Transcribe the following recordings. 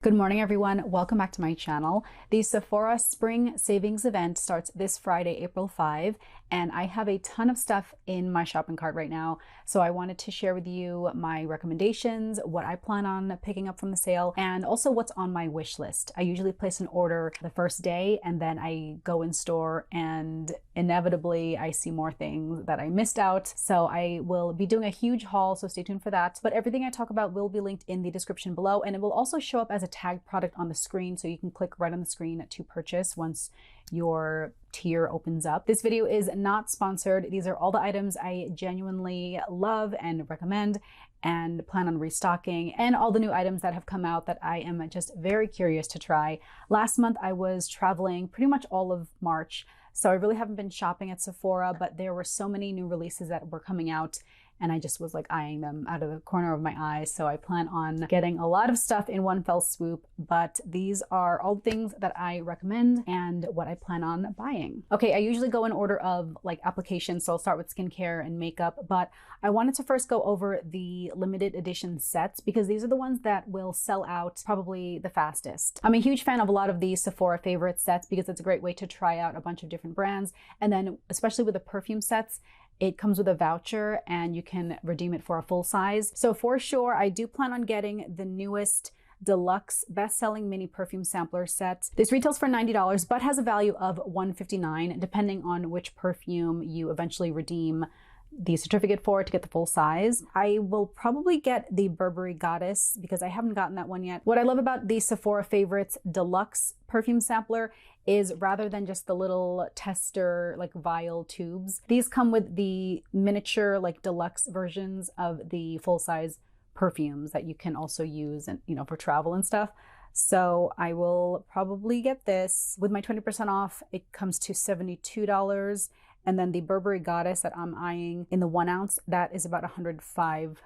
Good morning, everyone. Welcome back to my channel. The Sephora Spring Savings Event starts this Friday, April 5, and I have a ton of stuff in my shopping cart right now. So I wanted to share with you my recommendations, what I plan on picking up from the sale, and also what's on my wish list. I usually place an order the first day, and then I go in store, and inevitably I see more things that I missed out. So I will be doing a huge haul, so stay tuned for that. But everything I talk about will be linked in the description below, and it will also show up as a tagged product on the screen, so you can click right on the screen to purchase once your tier opens up. This video is not sponsored. These are all the items I genuinely love and recommend and plan on restocking, and all the new items that have come out that I am just very curious to try. Last month I was traveling pretty much all of March, so I really haven't been shopping at Sephora, but there were so many new releases that were coming out and I just was like eyeing them out of the corner of my eye. So I plan on getting a lot of stuff in one fell swoop, but these are all the things that I recommend and what I plan on buying. Okay, I usually go in order of like applications, so I'll start with skincare and makeup, but I wanted to first go over the limited edition sets because these are the ones that will sell out probably the fastest. I'm a huge fan of a lot of these Sephora favorite sets because it's a great way to try out a bunch of different brands, and then especially with the perfume sets, it comes with a voucher and you can redeem it for a full size. So for sure, I do plan on getting the newest deluxe best-selling mini perfume sampler set. This retails for $90 but has a value of $159 depending on which perfume you eventually redeem the certificate for to get the full size. I will probably get the Burberry Goddess because I haven't gotten that one yet. What I love about the Sephora Favorites Deluxe perfume sampler is rather than just the little tester like vial tubes, these come with the miniature like deluxe versions of the full-size perfumes that you can also use and for travel and stuff. So I will probably get this. With my 20% off, it comes to $72. And then the Burberry Goddess that I'm eyeing in the 1 ounce, that is about $105.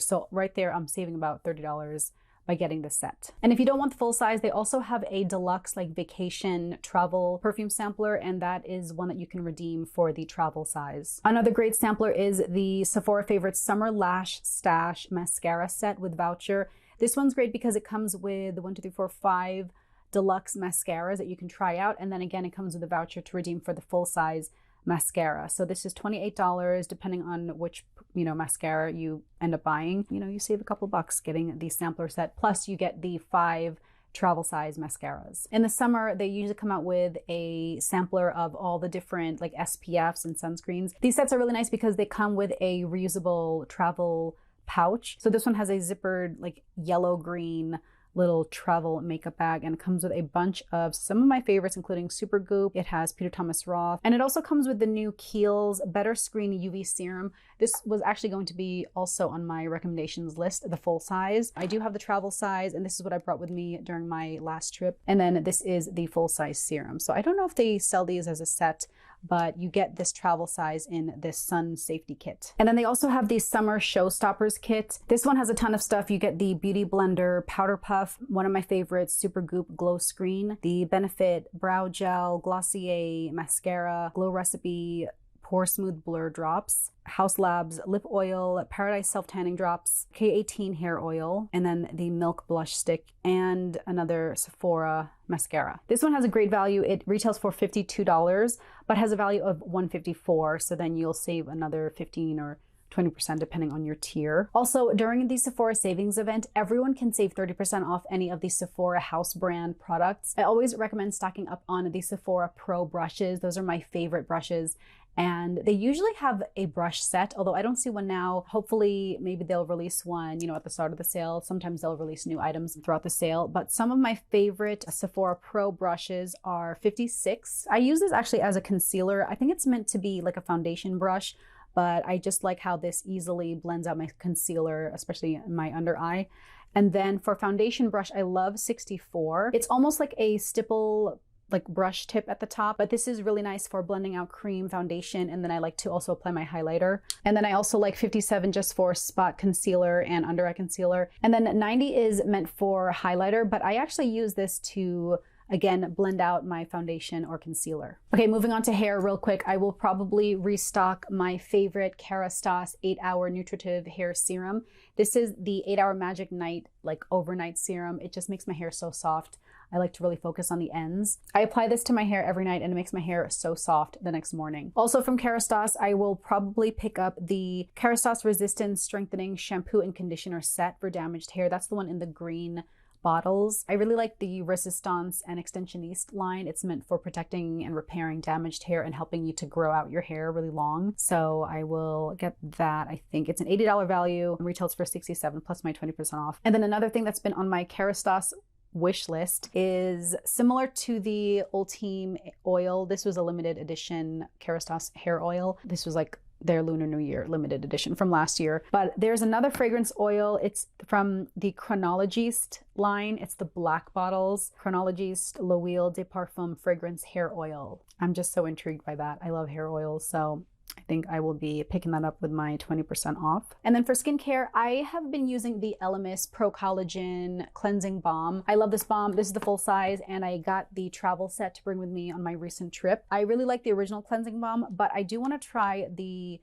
So right there, I'm saving about $30 by getting this set. And if you don't want the full size, they also have a deluxe like vacation travel perfume sampler, and that is one that you can redeem for the travel size. Another great sampler is the Sephora Favorites Summer Lash Stash Mascara set with voucher. This one's great because it comes with 5 deluxe mascaras that you can try out, and then again, it comes with a voucher to redeem for the full size mascara. So this is $28 depending on which mascara you end up buying. You save a couple bucks getting the sampler set, plus you get the 5 travel size mascaras. In the summer, they usually come out with a sampler of all the different like SPFs and sunscreens. These sets are really nice because they come with a reusable travel pouch. So this one has a zippered like yellow green little travel makeup bag, and it comes with a bunch of some of my favorites, including Supergoop. It has Peter Thomas Roth, and it also comes with the new Kiehl's Better Screen UV Serum. This was actually going to be also on my recommendations list, the full size. I do have the travel size, and this is what I brought with me during my last trip. And then this is the full size serum. So I don't know if they sell these as a set, but you get this travel size in this sun safety kit. And then they also have the summer showstoppers kit. This one has a ton of stuff. You get the Beauty Blender Powder Puff, one of my favorites, Supergoop Glow Screen, the Benefit Brow Gel, Glossier Mascara, Glow Recipe Pore Smooth Blur Drops, House Labs Lip Oil, Paradise Self Tanning Drops, K18 Hair Oil, and then the Milk Blush Stick, and another Sephora mascara. This one has a great value. It retails for $52, but has a value of $154. So then you'll save another 15 or 20% depending on your tier. Also, during the Sephora savings event, everyone can save 30% off any of the Sephora house brand products. I always recommend stocking up on the Sephora Pro brushes. Those are my favorite brushes. And they usually have a brush set, although I don't see one now. Hopefully, maybe they'll release one, at the start of the sale. Sometimes they'll release new items throughout the sale. But some of my favorite Sephora Pro brushes are 56. I use this actually as a concealer. I think it's meant to be like a foundation brush, but I just like how this easily blends out my concealer, especially in my under eye. And then for foundation brush, I love 64. It's almost like a stipple like brush tip at the top, but this is really nice for blending out cream foundation, and then I like to also apply my highlighter. And then I also like 57 just for spot concealer and under eye concealer. And then 90 is meant for highlighter, but I actually use this to again, blend out my foundation or concealer. Okay, moving on to hair real quick. I will probably restock my favorite Kerastase 8-Hour Nutritive Hair Serum. This is the 8-Hour Magic Night, like overnight serum. It just makes my hair so soft. I like to really focus on the ends. I apply this to my hair every night and it makes my hair so soft the next morning. Also from Kerastase, I will probably pick up the Kerastase Resistance Strengthening Shampoo and Conditioner Set for damaged hair. That's the one in the green bottles. I really like the Resistance and Extensioniste line. It's meant for protecting and repairing damaged hair and helping you to grow out your hair really long. So I will get that. I think it's an $80 value. Retails for $67 plus my 20% off. And then another thing that's been on my Kerastase wish list is similar to the Ultime oil. This was a limited edition Kerastase hair oil. This was like their Lunar New Year limited edition from last year. But there's another fragrance oil. It's from the Chronologiste line. It's the black bottles. Chronologiste L'Huile de Parfum Fragrance Hair Oil. I'm just so intrigued by that. I love hair oils, so I think I will be picking that up with my 20% off. And then for skincare, I have been using the Elemis Pro Collagen Cleansing Balm. I love this balm. This is the full size, and I got the travel set to bring with me on my recent trip. I really like the original cleansing balm, but I do want to try the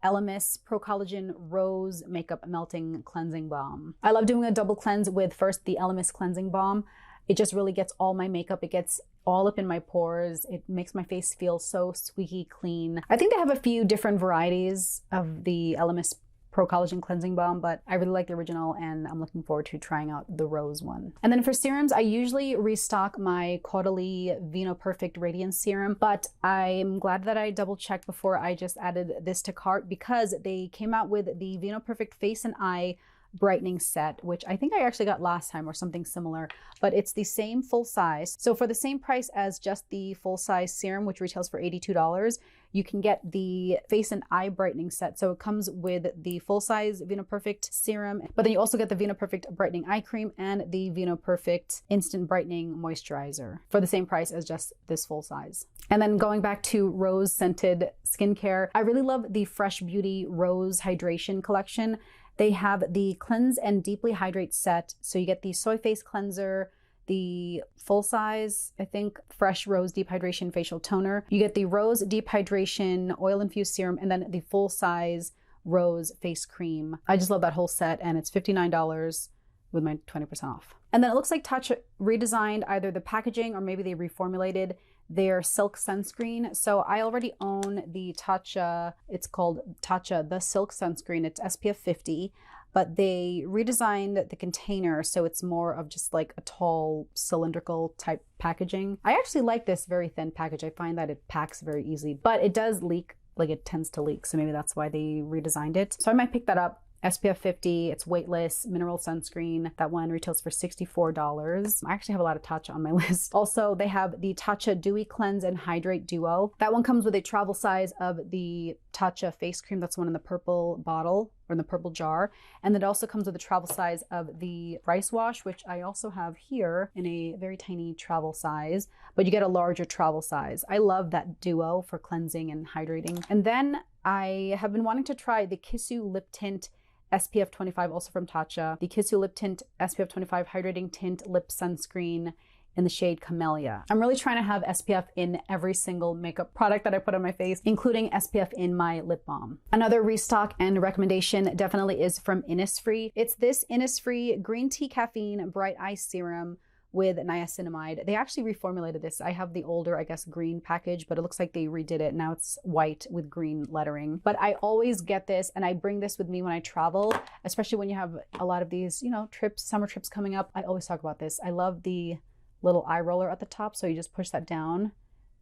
Elemis Pro Collagen Rose Makeup Melting Cleansing Balm. I love doing a double cleanse with first the Elemis Cleansing Balm. It just really gets all my makeup. It gets all up in my pores. It makes my face feel so squeaky clean. I think they have a few different varieties of the Elemis Pro Collagen Cleansing Balm, but I really like the original and I'm looking forward to trying out the rose one. And then for serums, I usually restock my Caudalie Vino Perfect Radiance Serum, but I'm glad that I double checked before I just added this to cart because they came out with the Vino Perfect Face and Eye brightening set, which I think I actually got last time or something similar, but it's the same full size. So for the same price as just the full size serum, which retails for $82, you can get the face and eye brightening set. So it comes with the full size Vino Perfect serum, but then you also get the Vino Perfect brightening eye cream and the Vino Perfect instant brightening moisturizer for the same price as just this full size. And then going back to rose scented skincare, I really love the Fresh Beauty Rose Hydration Collection. They have the Cleanse and Deeply Hydrate set. So you get the Soy Face Cleanser, the full size, I think, Fresh Rose Deep Hydration Facial Toner. You get the Rose Deep Hydration Oil Infused Serum, and then the full size Rose Face Cream. I just love that whole set, and it's $59 with my 20% off. And then it looks like Tatcha redesigned either the packaging or maybe they reformulated their Silk Sunscreen. So I already own the Tatcha, it's called Tatcha The Silk Sunscreen. It's SPF 50, but they redesigned the container so it's more of just like a tall cylindrical type packaging. I actually like this very thin package. I find that it packs very easily, but it does leak, like it tends to leak. So maybe that's why they redesigned it. So I might pick that up. SPF 50, it's weightless, mineral sunscreen. That one retails for $64. I actually have a lot of Tatcha on my list. Also, they have the Tatcha Dewy Cleanse and Hydrate Duo. That one comes with a travel size of the Tatcha face cream. That's one in the purple bottle or in the purple jar. And it also comes with a travel size of the rice wash, which I also have here in a very tiny travel size, but you get a larger travel size. I love that duo for cleansing and hydrating. And then I have been wanting to try the Kissu Lip Tint SPF 25, also from Tatcha. The Kissu Lip Tint SPF 25 Hydrating Tint Lip Sunscreen in the shade Camellia. I'm really trying to have SPF in every single makeup product that I put on my face, including SPF in my lip balm. Another restock and recommendation definitely is from Innisfree. It's this Innisfree Green Tea Caffeine Bright Eye Serum with niacinamide. They actually reformulated this. I have the older, I guess, green package, but it looks like they redid it. Now it's white with green lettering. But I always get this and I bring this with me when I travel, especially when you have a lot of these, you know, trips, summer trips coming up. I always talk about this. I love the little eye roller at the top. So you just push that down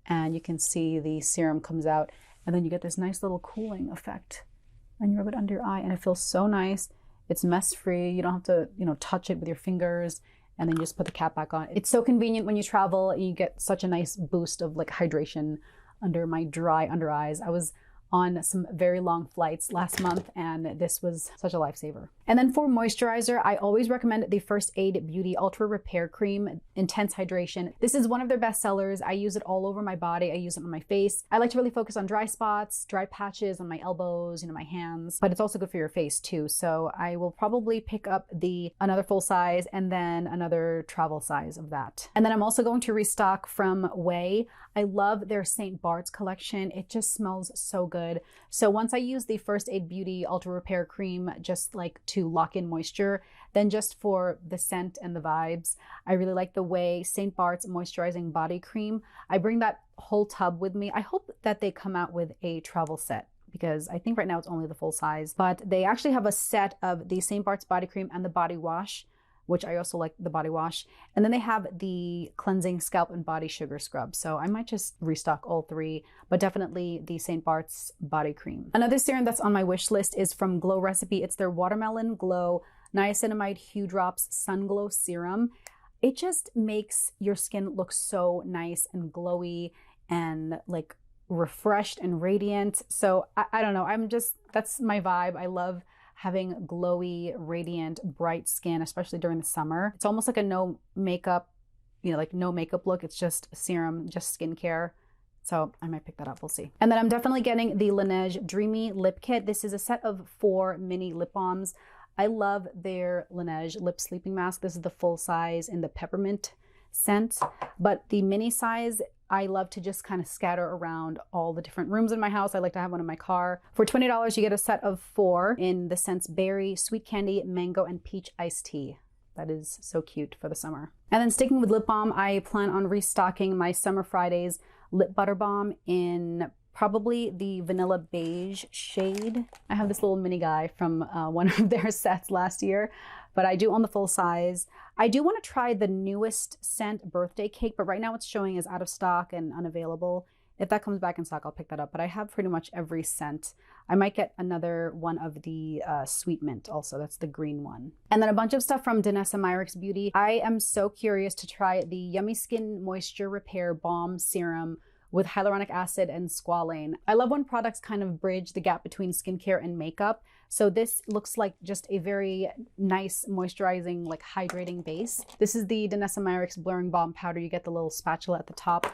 and you can see the serum comes out and then you get this nice little cooling effect and you rub it under your eye and it feels so nice. It's mess free. You don't have to, you know, touch it with your fingers. And then you just put the cap back on. It's so convenient when you travel and you get such a nice boost of like hydration under my dry under eyes. I was on some very long flights last month, and this was such a lifesaver. And then for moisturizer, I always recommend the First Aid Beauty Ultra Repair Cream Intense Hydration. This is one of their best sellers. I use it all over my body. I use it on my face. I like to really focus on dry spots, dry patches on my elbows, my hands, but it's also good for your face too. So I will probably pick up another full size and then another travel size of that. And then I'm also going to restock from Way. I love their St. Bart's collection. It just smells so good. So once I use the First Aid Beauty Ultra Repair Cream, just like to lock in moisture, then just for the scent and the vibes, I really like the Way St. Bart's Moisturizing Body Cream. I bring that whole tub with me. I hope that they come out with a travel set, because I think right now it's only the full size, but they actually have a set of the St. Bart's body cream and the body wash, which I also like the body wash. And then they have the cleansing scalp and body sugar scrub. So I might just restock all three, but definitely the St. Bart's body cream. Another serum that's on my wish list is from Glow Recipe. It's their Watermelon Glow Niacinamide Hue Drops Sun Glow Serum. It just makes your skin look so nice and glowy and like refreshed and radiant. So I don't know, that's my vibe. I love having glowy, radiant, bright skin, especially during the summer. It's almost like a no makeup, like no makeup look. It's just serum, just skincare. So I might pick that up, we'll see. And then I'm definitely getting the Laneige Dreamy Lip Kit. This is a set of 4 mini lip balms. I love their Laneige Lip Sleeping Mask. This is the full size in the peppermint scent, but the mini size, I love to just kind of scatter around all the different rooms in my house. I like to have one in my car. For $20, you get a set of 4 in the scents Berry, Sweet Candy, Mango, and Peach Iced Tea. That is so cute for the summer. And then sticking with lip balm, I plan on restocking my Summer Fridays Lip Butter Balm in probably the Vanilla Beige shade. I have this little mini guy from one of their sets last year, but I do own the full size. I do want to try the newest scent, Birthday Cake, but right now it's showing as out of stock and unavailable. If that comes back in stock, I'll pick that up, but I have pretty much every scent. I might get another one of the Sweet Mint also. That's the green one. And then a bunch of stuff from Danessa Myricks Beauty. I am so curious to try the Yummy Skin Moisture Repair Balm Serum with hyaluronic acid and squalane. I love when products kind of bridge the gap between skincare and makeup. So this looks like just a very nice moisturizing, like hydrating base. This is the Danessa Myricks Blurring Balm Powder. You get the little spatula at the top,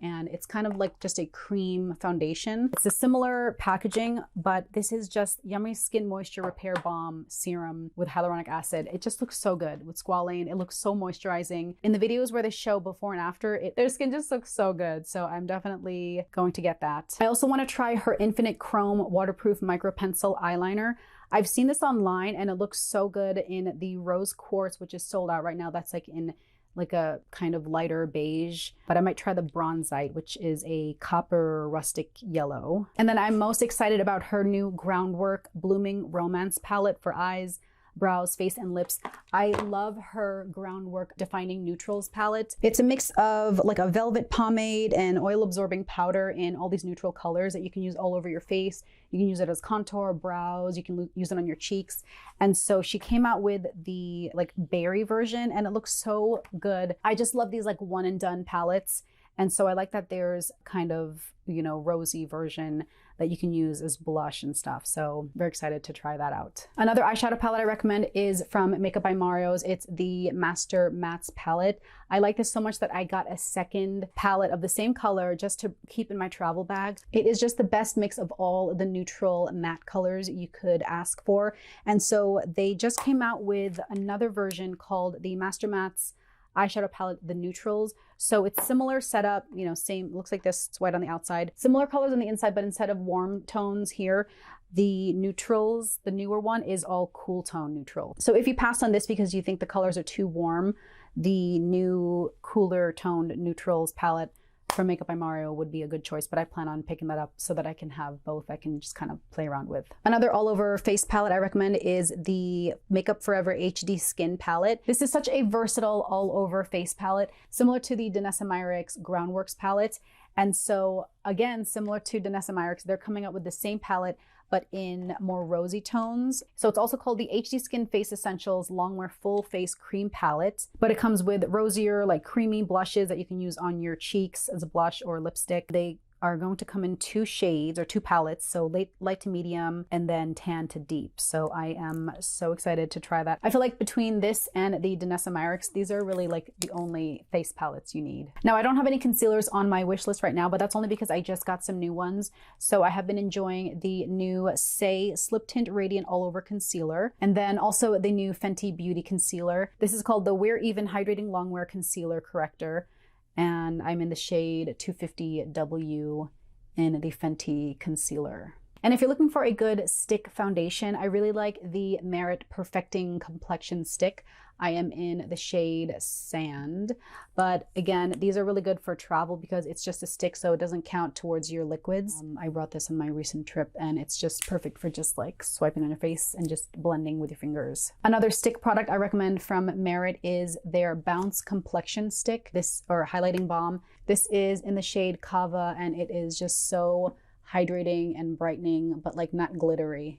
and it's kind of like just a cream foundation. It's a similar packaging, but this is just Yummy Skin Moisture Repair Balm Serum with hyaluronic acid. It just looks so good with squalane. It looks so moisturizing. In the videos where they show before and after, their skin just looks so good. So I'm definitely going to get that. I also want to try her Infinite Chrome Waterproof Micro Pencil Eyeliner. I've seen this online and it looks so good in the Rose Quartz, which is sold out right now. That's like in like a kind of lighter beige, but I might try the Bronzite, which is a copper rustic yellow. And then I'm most excited about her new Groundwork Blooming Romance palette for eyes, brows, face, and lips. I love her Groundwork Defining Neutrals palette. It's a mix of like a velvet pomade and oil absorbing powder in all these neutral colors that you can use all over your face. You can use it as contour, brows, you can use it on your cheeks. And so she came out with the like berry version and it looks so good. I just love these like one and done palettes. And so I like that there's kind of, rosy version that you can use as blush and stuff. So very excited to try that out. Another eyeshadow palette I recommend is from Makeup by Mario's. It's the Master Mattes palette. I like this so much that I got a second palette of the same color just to keep in my travel bag. It is just the best mix of all the neutral matte colors you could ask for. And so they just came out with another version called the Master Mattes eyeshadow palette, the neutrals. So it's similar setup, same, looks like this, it's white on the outside, similar colors on the inside, but instead of warm tones here, the neutrals, the newer one is all cool tone neutral. So if you pass on this because you think the colors are too warm, the new cooler toned neutrals palette from Makeup by Mario would be a good choice, but I plan on picking that up so that I can have both. I can just kind of play around with. Another all over face palette I recommend is the Makeup Forever HD Skin palette. This is such a versatile all over face palette, similar to the Danessa Myricks Groundworks palette. And so again, similar to Danessa Myricks, they're coming up with the same palette, but in more rosy tones. So it's also called the HD Skin Face Essentials Longwear Full Face Cream Palette, but it comes with rosier, like creamy blushes that you can use on your cheeks as a blush or lipstick. They are going to come in 2 shades or 2 palettes, so light to medium and then tan to deep. So I am so excited to try that. I feel like between this and the Danessa Myricks, these are really like the only face palettes you need. Now, I don't have any concealers on my wish list right now, but that's only because I just got some new ones. So I have been enjoying the new Say Slip Tint Radiant All Over Concealer, and then also the new Fenty Beauty Concealer. This is called the Wear Even Hydrating Longwear Concealer Corrector, and I'm in the shade 250W in the Fenty Concealer. And if you're looking for a good stick foundation, I really like the Merit Perfecting Complexion Stick. I am in the shade Sand, but again, these are really good for travel because it's just a stick, so it doesn't count towards your liquids. I brought this on my recent trip and it's just perfect for just like swiping on your face and just blending with your fingers. Another stick product I recommend from Merit is their Bounce Complexion Stick, or highlighting balm. This is in the shade Kava and it is just so hydrating and brightening, but like not glittery.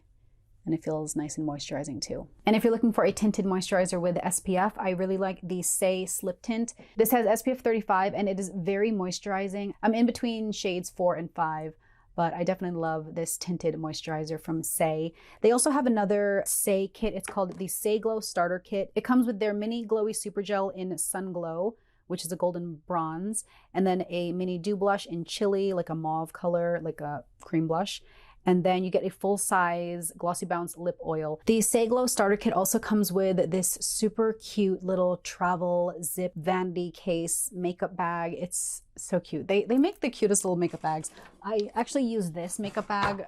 And it feels nice and moisturizing too. And if you're looking for a tinted moisturizer with SPF, I really like the Say Slip Tint. This has SPF 35 and it is very moisturizing. I'm in between shades 4 and 5, but I definitely love this tinted moisturizer from Say. They also have another Say kit. It's called the Say Glow Starter Kit. It comes with their mini glowy super gel in Sun Glow, which is a golden bronze, and then a mini dew blush in chili, like a mauve color, like a cream blush. And then you get a full-size Glossy Bounce lip oil. The Say Glow Starter Kit also comes with this super cute little travel zip vanity case makeup bag. It's so cute. They make the cutest little makeup bags. I actually use this makeup bag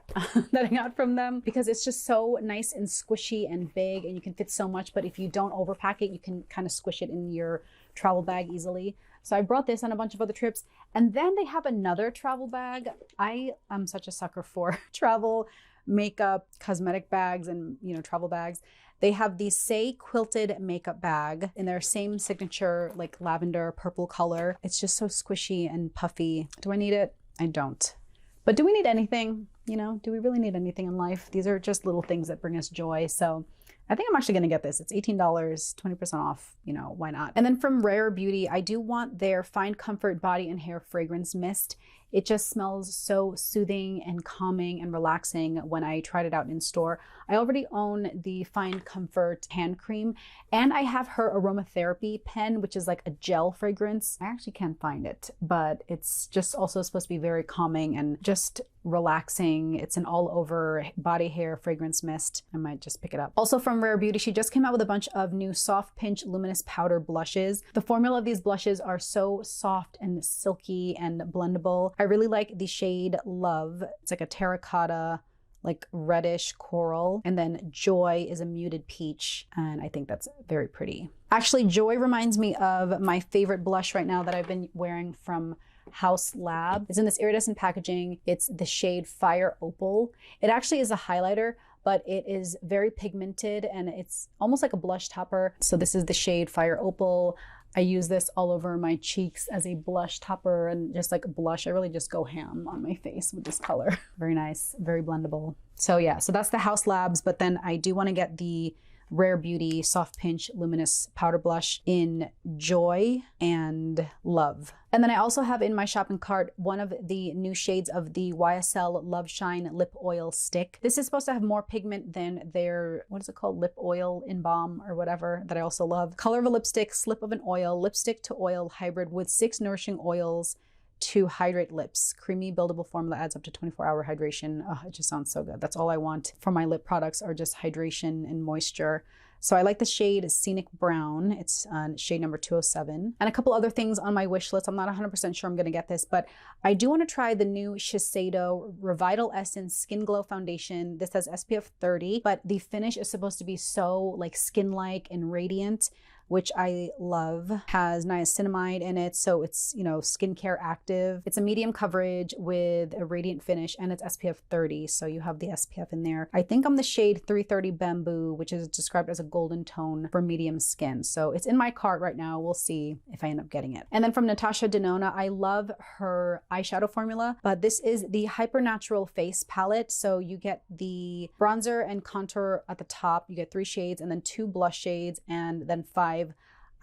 that I got from them because it's just so nice and squishy and big, and you can fit so much, but if you don't overpack it, you can kind of squish it in your travel bag easily. So I brought this on a bunch of other trips. And then they have another travel bag. I am such a sucker for travel makeup, cosmetic bags, and travel bags. They have the Say Quilted Makeup Bag in their same signature like lavender purple color. It's just so squishy and puffy. Do I need it? I don't. But do we need anything? Do we really need anything in life? These are just little things that bring us joy. So I think I'm actually going to get this. It's $18, 20% off, why not? And then from Rare Beauty, I do want their Find Comfort Body and Hair Fragrance Mist. It just smells so soothing and calming and relaxing when I tried it out in store. I already own the Find Comfort hand cream, and I have her aromatherapy pen, which is like a gel fragrance. I actually can't find it, but it's just also supposed to be very calming and just relaxing. It's an all over body hair fragrance mist. I might just pick it up. Also from Rare Beauty, she just came out with a bunch of new Soft Pinch Luminous Powder blushes. The formula of these blushes are so soft and silky and blendable. I really like the shade Love. It's like a terracotta, like reddish coral. And then Joy is a muted peach. And I think that's very pretty. Actually, Joy reminds me of my favorite blush right now that I've been wearing from House Lab. It's in this iridescent packaging. It's the shade Fire Opal. It actually is a highlighter, but it is very pigmented and it's almost like a blush topper. So this is the shade Fire Opal. I use this all over my cheeks as a blush topper and just like a blush. I really just go ham on my face with this color. Very nice, very blendable. So yeah, so that's the House Labs, but then I do want to get the Rare Beauty Soft Pinch Luminous Powder Blush in Joy and Love. And then I also have in my shopping cart one of the new shades of the YSL Love Shine Lip Oil Stick. This is supposed to have more pigment than their, what is it called? Lip Oil in Balm or whatever, that I also love. Color of a lipstick, slip of an oil, lipstick to oil hybrid with 6 nourishing oils to hydrate lips. Creamy buildable formula adds up to 24-hour hydration. Oh, it just sounds so good. That's all I want for my lip products are just hydration and moisture. So I like the shade Scenic Brown. It's shade number 207. And a couple other things on my wish list. I'm not 100% sure I'm gonna get this, but I do wanna try the new Shiseido Revital Essence Skin Glow Foundation. This has SPF 30, but the finish is supposed to be so like skin-like and radiant, which I love. Has niacinamide in it, so it's, skincare active. It's a medium coverage with a radiant finish, and it's SPF 30, so you have the SPF in there. I think I'm the shade 330 Bamboo, which is described as a golden tone for medium skin. So it's in my cart right now. We'll see if I end up getting it. And then from Natasha Denona, I love her eyeshadow formula, but this is the Hypernatural Face Palette. So you get the bronzer and contour at the top. You get 3 shades and then 2 blush shades and then 5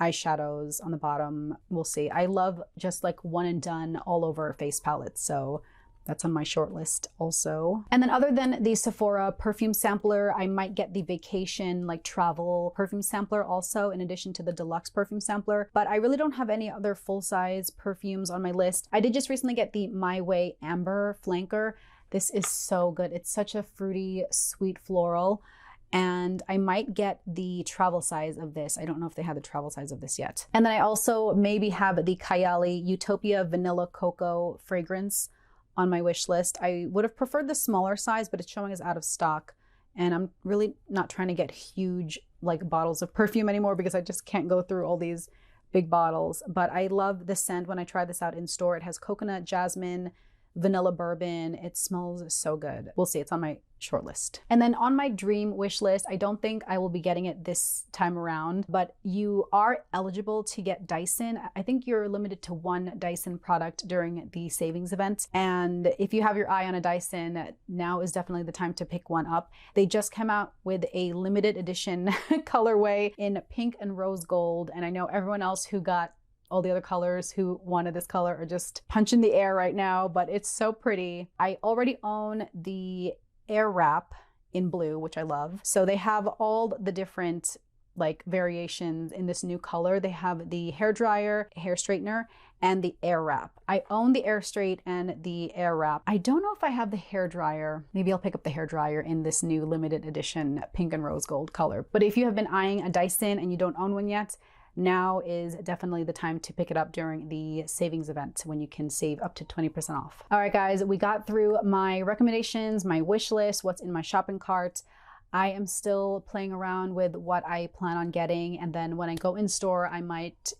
eyeshadows on the bottom. We'll see. I love just like one and done all over face palettes. So That's on my short list also. And then other than the Sephora perfume sampler, I might get the vacation like travel perfume sampler also, in addition to the deluxe perfume sampler. But I really don't have any other full-size perfumes on my list. I did just recently get the My Way Amber Flanker. This is so good. It's such a fruity, sweet floral. And I might get the travel size of this. I don't know if they have the travel size of this yet. And then I also maybe have the Kayali Utopia Vanilla Cocoa fragrance on my wish list. I would have preferred the smaller size, but it's showing as out of stock. And I'm really not trying to get huge like bottles of perfume anymore because I just can't go through all these big bottles. But I love the scent when I try this out in store. It has coconut, jasmine, vanilla bourbon. It smells so good. We'll see, it's on my short list. And then on my dream wish list, I don't think I will be getting it this time around, but you are eligible to get Dyson. I think you're limited to one Dyson product during the savings event. And if you have your eye on a Dyson, now is definitely the time to pick one up. They just came out with a limited edition colorway in pink and rose gold. And I know everyone else who got all the other colors who wanted this color are just punching the air right now, but it's so pretty. I already own the Air Wrap in blue, which I love. So they have all the different like variations in this new color. They have the hair dryer, hair straightener, and the Air Wrap. I own the Air Straight and the Air Wrap. I don't know if I have the hair dryer. Maybe I'll pick up the hair dryer in this new limited edition pink and rose gold color. But if you have been eyeing a Dyson and you don't own one yet, now is definitely the time to pick it up during the savings event when you can save up to 20% off. All right, guys, we got through my recommendations, my wish list, what's in my shopping cart. I am still playing around with what I plan on getting. And then when I go in store, I might,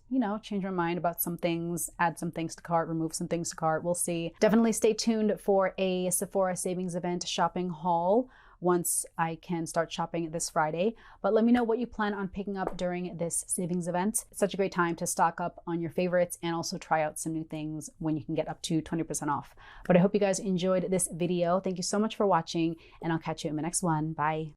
change my mind about some things, add some things to cart, remove some things to cart. We'll see. Definitely stay tuned for a Sephora savings event shopping haul once I can start shopping this Friday. But let me know what you plan on picking up during this savings event. It's such a great time to stock up on your favorites and also try out some new things when you can get up to 20% off. But I hope you guys enjoyed this video. Thank you so much for watching, and I'll catch you in the next one. Bye.